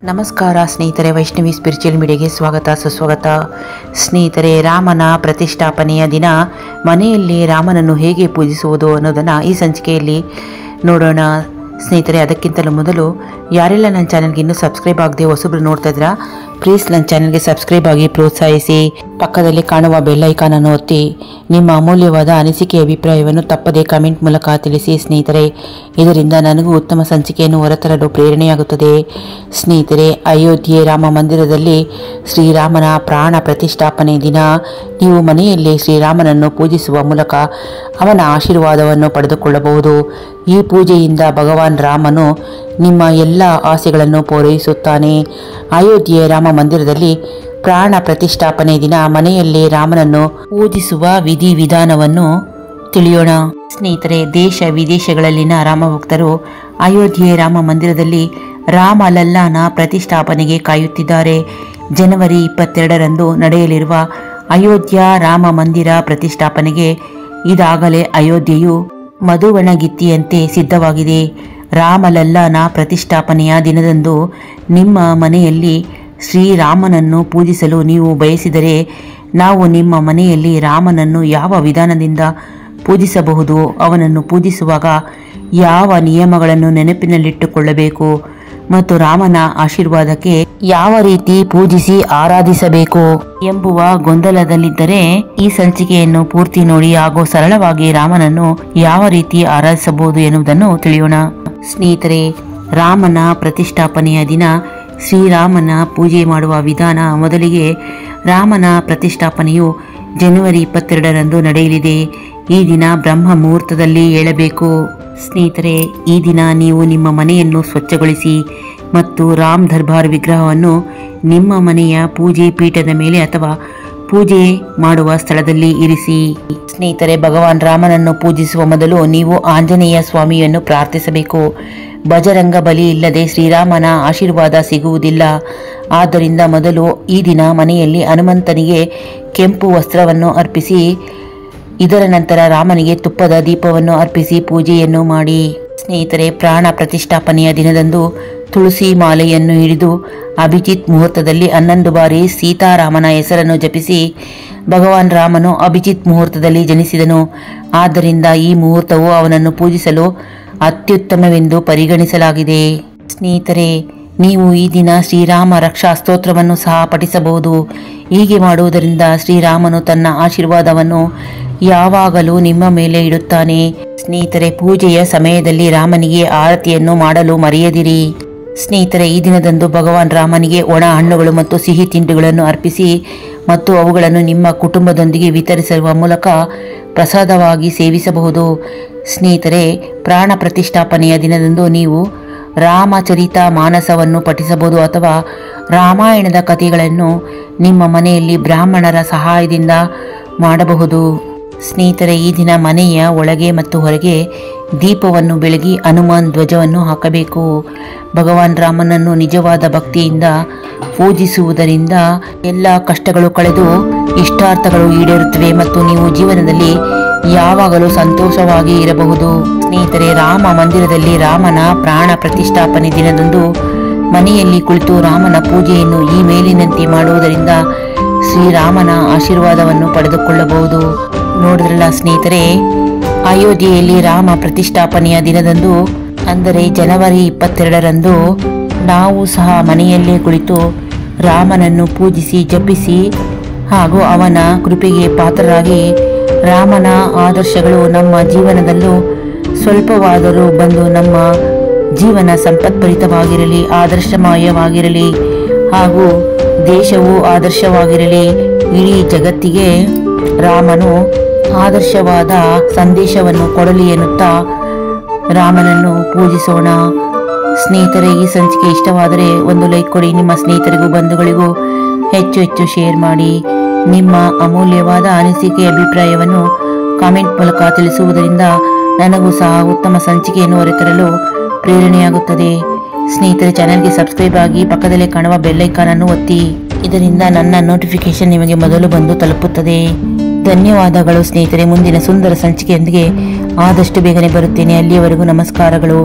ನಮಸ್ಕಾರ ಸ್ನೇಹಿತರೆ, ವೈಷ್ಣವಿ ಸ್ಪಿರಿಚುವಲ್ ಮೀಡಿಯಾಗೆ ಸ್ವಾಗತ ಸುಸ್ವಾಗತ. ಸ್ನೇಹಿತರೆ, ರಾಮನ ಪ್ರತಿಷ್ಠಾಪನೆಯ ದಿನ ಮನೆಯಲ್ಲಿ ರಾಮನನ್ನು ಹೇಗೆ ಪೂಜಿಸುವುದು ಅನ್ನೋದನ್ನು ಈ ಸಂಚಿಕೆಯಲ್ಲಿ ನೋಡೋಣ. ಸ್ನೇಹಿತರೆ, ಅದಕ್ಕಿಂತಲೂ ಮೊದಲು ಯಾರೆಲ್ಲ ನನ್ನ ಚಾನಲ್ಗೆ ಇನ್ನೂ ಸಬ್ಸ್ಕ್ರೈಬ್ ಆಗದೆ ಹೊಸಬ್ರು ನೋಡ್ತಾ ಇದ್ದೀರಾ, ಪ್ಲೀಸ್ ನನ್ನ ಚಾನಲ್ಗೆ ಸಬ್ಸ್ಕ್ರೈಬ್ ಆಗಿ ಪ್ರೋತ್ಸಾಹಿಸಿ. ಪಕ್ಕದಲ್ಲಿ ಕಾಣುವ ಬೆಲ್ ಐಕಾನ್ ಅನ್ನು ಒತ್ತಿ ನಿಮ್ಮ ಅಮೂಲ್ಯವಾದ ಅನಿಸಿಕೆ ಅಭಿಪ್ರಾಯವನ್ನು ತಪ್ಪದೇ ಕಮೆಂಟ್ ಮೂಲಕ ತಿಳಿಸಿ ಸ್ನೇಹಿತರೆ. ಇದರಿಂದ ನನಗೂ ಉತ್ತಮ ಸಂಚಿಕೆಯನ್ನು ಹೊರತರಲು ಪ್ರೇರಣೆಯಾಗುತ್ತದೆ. ಸ್ನೇಹಿತರೆ, ಅಯೋಧ್ಯೆ ರಾಮ ಮಂದಿರದಲ್ಲಿ ಶ್ರೀರಾಮನ ಪ್ರಾಣ ಪ್ರತಿಷ್ಠಾಪನೆ ದಿನ ನೀವು ಮನೆಯಲ್ಲಿ ಶ್ರೀರಾಮನನ್ನು ಪೂಜಿಸುವ ಮೂಲಕ ಅವನ ಆಶೀರ್ವಾದವನ್ನು ಪಡೆದುಕೊಳ್ಳಬಹುದು. ಈ ಪೂಜೆಯಿಂದ ಭಗವಾನ್ ರಾಮನು ನಿಮ್ಮ ಎಲ್ಲ ಆಸೆಗಳನ್ನು ಪೂರೈಸುತ್ತಾನೆ. ಅಯೋಧ್ಯೆ ರಾಮ ಮಂದಿರದಲ್ಲಿ ಪ್ರಾಣ ಪ್ರತಿಷ್ಠಾಪನೆ ದಿನ ಮನೆಯಲ್ಲಿ ರಾಮನನ್ನು ಪೂಜಿಸುವ ವಿಧಿವಿಧಾನವನ್ನು ತಿಳಿಯೋಣ. ಸ್ನೇಹಿತರೆ, ದೇಶ ವಿದೇಶಗಳಲ್ಲಿನ ರಾಮಭಕ್ತರು ಅಯೋಧ್ಯೆ ರಾಮ ಮಂದಿರದಲ್ಲಿ ರಾಮಲಲ್ಲಾನ ಪ್ರತಿಷ್ಠಾಪನೆಗೆ ಕಾಯುತ್ತಿದ್ದಾರೆ. ಜನವರಿ 22ರಂದು ನಡೆಯಲಿರುವ ಅಯೋಧ್ಯ ರಾಮ ಮಂದಿರ ಪ್ರತಿಷ್ಠಾಪನೆಗೆ ಇದಾಗಲೇ ಅಯೋಧ್ಯೆಯು ಮಧುವಣಗಿತ್ತಿಯಂತೆ ಸಿದ್ಧವಾಗಿದೆ. ರಾಮಲಲ್ಲಾನ ಪ್ರತಿಷ್ಠಾಪನೆಯ ದಿನದಂದು ನಿಮ್ಮ ಮನೆಯಲ್ಲಿ ಶ್ರೀರಾಮನನ್ನು ಪೂಜಿಸಲು ನೀವು ಬಯಸಿದರೆ ನಾವು ನಿಮ್ಮ ಮನೆಯಲ್ಲಿ ರಾಮನನ್ನು ಯಾವ ವಿಧಾನದಿಂದ ಪೂಜಿಸಬಹುದು, ಅವನನ್ನು ಪೂಜಿಸುವಾಗ ಯಾವ ನಿಯಮಗಳನ್ನು ನೆನಪಿನಲ್ಲಿಟ್ಟುಕೊಳ್ಳಬೇಕು ಮತ್ತು ರಾಮನ ಆಶೀರ್ವಾದಕ್ಕೆ ಯಾವ ರೀತಿ ಪೂಜಿಸಿ ಆರಾಧಿಸಬೇಕು ಎಂಬುವ ಗೊಂದಲದಲ್ಲಿದ್ದರೆ ಈ ಸಂಚಿಕೆಯನ್ನು ಪೂರ್ತಿ ನೋಡಿ ಹಾಗೂ ಸರಳವಾಗಿ ರಾಮನನ್ನು ಯಾವ ರೀತಿ ಆರಾಧಿಸಬಹುದು ಎನ್ನುವುದನ್ನು ತಿಳಿಯೋಣ. ಸ್ನೇಹಿತರೆ, ರಾಮನ ಪ್ರತಿಷ್ಠಾಪನೆಯ ದಿನ ಶ್ರೀರಾಮನ ಪೂಜೆ ಮಾಡುವ ವಿಧಾನ. ಮೊದಲಿಗೆ ರಾಮನ ಪ್ರತಿಷ್ಠಾಪನೆಯು ಜನವರಿ 22ರಂದು ನಡೆಯಲಿದೆ. ಈ ದಿನ ಬ್ರಹ್ಮ ಮುಹೂರ್ತದಲ್ಲಿ ಏಳಬೇಕು. ಸ್ನೇಹಿತರೆ, ಈ ದಿನ ನೀವು ನಿಮ್ಮ ಮನೆಯನ್ನು ಸ್ವಚ್ಛಗೊಳಿಸಿ ಮತ್ತು ರಾಮ್ ದರ್ಬಾರ್ ವಿಗ್ರಹವನ್ನು ನಿಮ್ಮ ಮನೆಯ ಪೂಜೆ ಪೀಠದ ಮೇಲೆ ಅಥವಾ ಪೂಜೆ ಮಾಡುವ ಸ್ಥಳದಲ್ಲಿ ಇರಿಸಿ. ಸ್ನೇಹಿತರೆ, ಭಗವಾನ್ ರಾಮನನ್ನು ಪೂಜಿಸುವ ಮೊದಲು ನೀವು ಆಂಜನೇಯ ಸ್ವಾಮಿಯನ್ನು ಪ್ರಾರ್ಥಿಸಬೇಕು. ಬಜರಂಗ ಬಲಿ ಇಲ್ಲದೆ ಶ್ರೀರಾಮನ ಆಶೀರ್ವಾದ ಸಿಗುವುದಿಲ್ಲ. ಆದ್ದರಿಂದ ಮೊದಲು ಈ ದಿನ ಮನೆಯಲ್ಲಿ ಹನುಮಂತನಿಗೆ ಕೆಂಪು ವಸ್ತ್ರವನ್ನು ಅರ್ಪಿಸಿ, ಇದರ ನಂತರ ರಾಮನಿಗೆ ತುಪ್ಪದ ದೀಪವನ್ನು ಅರ್ಪಿಸಿ ಪೂಜೆಯನ್ನು ಮಾಡಿ. ಸ್ನೇಹಿತರೆ, ಪ್ರಾಣ ಪ್ರತಿಷ್ಠಾಪನೆಯ ದಿನದಂದು ತುಳಸಿ ಮಾಲೆಯನ್ನು ಹಿಡಿದು ಅಭಿಜಿತ್ ಮುಹೂರ್ತದಲ್ಲಿ 11 ಬಾರಿ ಸೀತಾರಾಮನ ಹೆಸರನ್ನು ಜಪಿಸಿ. ಭಗವಾನ್ ರಾಮನು ಅಭಿಜಿತ್ ಮುಹೂರ್ತದಲ್ಲಿ ಜನಿಸಿದನು. ಆದ್ದರಿಂದ ಈ ಮುಹೂರ್ತವು ಅವನನ್ನು ಪೂಜಿಸಲು ಅತ್ಯುತ್ತಮವೆಂದು ಪರಿಗಣಿಸಲಾಗಿದೆ. ಸ್ನೇಹಿತರೆ, ನೀವು ಈ ದಿನ ಶ್ರೀರಾಮ ರಕ್ಷಾ ಸ್ತೋತ್ರವನ್ನು ಸಹ ಪಠಿಸಬಹುದು. ಹೀಗೆ ಮಾಡುವುದರಿಂದ ಶ್ರೀರಾಮನು ತನ್ನ ಆಶೀರ್ವಾದವನ್ನು ಯಾವಾಗಲೂ ನಿಮ್ಮ ಮೇಲೆ ಇಡುತ್ತಾನೆ. ಸ್ನೇಹಿತರೆ, ಪೂಜೆಯ ಸಮಯದಲ್ಲಿ ರಾಮನಿಗೆ ಆರತಿಯನ್ನು ಮಾಡಲು ಮರೆಯದಿರಿ. ಸ್ನೇಹಿತರೆ, ಈ ದಿನದಂದು ಭಗವಾನ್ ರಾಮನಿಗೆ ಒಣ ಹಣ್ಣುಗಳು ಮತ್ತು ಸಿಹಿ ತಿಂಡಿಗಳನ್ನು ಅರ್ಪಿಸಿ ಮತ್ತು ಅವುಗಳನ್ನು ನಿಮ್ಮ ಕುಟುಂಬದೊಂದಿಗೆ ವಿತರಿಸುವ ಮೂಲಕ ಪ್ರಸಾದವಾಗಿ ಸೇವಿಸಬಹುದು. ಸ್ನೇಹಿತರೆ, ಪ್ರಾಣ ಪ್ರತಿಷ್ಠಾಪನೆಯ ದಿನದಂದು ನೀವು ರಾಮಚರಿತ ಮಾನಸವನ್ನು ಪಠಿಸಬಹುದು ಅಥವಾ ರಾಮಾಯಣದ ಕಥೆಗಳನ್ನು ನಿಮ್ಮ ಮನೆಯಲ್ಲಿ ಬ್ರಾಹ್ಮಣರ ಸಹಾಯದಿಂದ ಮಾಡಬಹುದು. ಸ್ನೇಹಿತರೆ, ಈ ದಿನ ಮನೆಯ ಒಳಗೆ ಮತ್ತು ಹೊರಗೆ ದೀಪವನ್ನು ಬೆಳಗಿ ಹನುಮಾನ್ ಧ್ವಜವನ್ನು ಹಾಕಬೇಕು. ಭಗವಾನ್ ರಾಮನನ್ನು ನಿಜವಾದ ಭಕ್ತಿಯಿಂದ ಪೂಜಿಸುವುದರಿಂದ ಎಲ್ಲ ಕಷ್ಟಗಳು ಕಳೆದು ಇಷ್ಟಾರ್ಥಗಳು ಈಡೇರುತ್ತವೆ ಮತ್ತು ನೀವು ಜೀವನದಲ್ಲಿ ಯಾವಾಗಲೂ ಸಂತೋಷವಾಗಿ ಇರಬಹುದು. ಸ್ನೇಹಿತರೆ, ರಾಮ ಮಂದಿರದಲ್ಲಿ ರಾಮನ ಪ್ರಾಣ ಪ್ರತಿಷ್ಠಾಪನೆ ದಿನದಂದು ಮನೆಯಲ್ಲಿ ಕುಳಿತು ರಾಮನ ಪೂಜೆಯನ್ನು ಈ ಮೇಲಿನಂತೆ ಮಾಡುವುದರಿಂದ ಶ್ರೀರಾಮನ ಆಶೀರ್ವಾದವನ್ನು ಪಡೆದುಕೊಳ್ಳಬಹುದು. ನೋಡಿದ್ರಲ್ಲ ಸ್ನೇಹಿತರೆ, ಅಯೋಧ್ಯೆಯಲ್ಲಿ ರಾಮ ಪ್ರತಿಷ್ಠಾಪನೆಯ ದಿನದಂದು ಅಂದರೆ ಜನವರಿ 22ರಂದು ನಾವು ಸಹ ಮನೆಯಲ್ಲೇ ಕುಳಿತು ರಾಮನನ್ನು ಪೂಜಿಸಿ ಜಪಿಸಿ ಹಾಗೂ ಅವನ ಕೃಪೆಗೆ ಪಾತ್ರರಾಗಿ ರಾಮನ ಆದರ್ಶಗಳು ನಮ್ಮ ಜೀವನದಲ್ಲೂ ಸ್ವಲ್ಪವಾದರೂ ಬಂದು ನಮ್ಮ ಜೀವನ ಸಂಪತ್ಭರಿತವಾಗಿರಲಿ, ಆದರ್ಶಮಯವಾಗಿರಲಿ ಹಾಗೂ ದೇಶವು ಆದರ್ಶವಾಗಿರಲಿ. ಇಡೀ ಜಗತ್ತಿಗೆ ರಾಮನು ಆದರ್ಶವಾದ ಸಂದೇಶವನ್ನು ಕೊಡಲಿ ಎನ್ನುತ್ತಾ ರಾಮನನ್ನು ಪೂಜಿಸೋಣ. ಸ್ನೇಹಿತರೆ, ಈ ಸಂಚಿಕೆ ಇಷ್ಟವಾದರೆ ಒಂದು ಲೈಕ್ ಕೊಡಿ. ನಿಮ್ಮ ಸ್ನೇಹಿತರಿಗೂ ಬಂಧುಗಳಿಗೂ ಹೆಚ್ಚು ಶೇರ್ ಮಾಡಿ. ನಿಮ್ಮ ಅಮೂಲ್ಯವಾದ ಅನಿಸಿಕೆ ಅಭಿಪ್ರಾಯವನ್ನು ಕಾಮೆಂಟ್ ಮೂಲಕ ತಿಳಿಸುವುದರಿಂದ ನನಗೂ ಸಹ ಉತ್ತಮ ಸಂಚಿಕೆಯನ್ನು ಹೊರತರಲು ಪ್ರೇರಣೆಯಾಗುತ್ತದೆ. ಸ್ನೇಹಿತರೆ, ಚಾನೆಲ್ಗೆ ಸಬ್ಸ್ಕ್ರೈಬ್ ಆಗಿ ಪಕ್ಕದಲ್ಲೇ ಕಾಣುವ ಬೆಲ್ ಐಕಾನ್ ಅನ್ನು ಒತ್ತಿ. ಇದರಿಂದ ನನ್ನ ನೋಟಿಫಿಕೇಶನ್ ನಿಮಗೆ ಮೊದಲು ಬಂದು ತಲುಪುತ್ತದೆ. ಧನ್ಯವಾದಗಳು ಸ್ನೇಹಿತರೆ. ಮುಂದಿನ ಸುಂದರ ಸಂಚಿಕೆಯೊಂದಿಗೆ ಆದಷ್ಟು ಬೇಗನೆ ಬರುತ್ತೇನೆ. ಅಲ್ಲಿಯವರೆಗೂ ನಮಸ್ಕಾರಗಳು.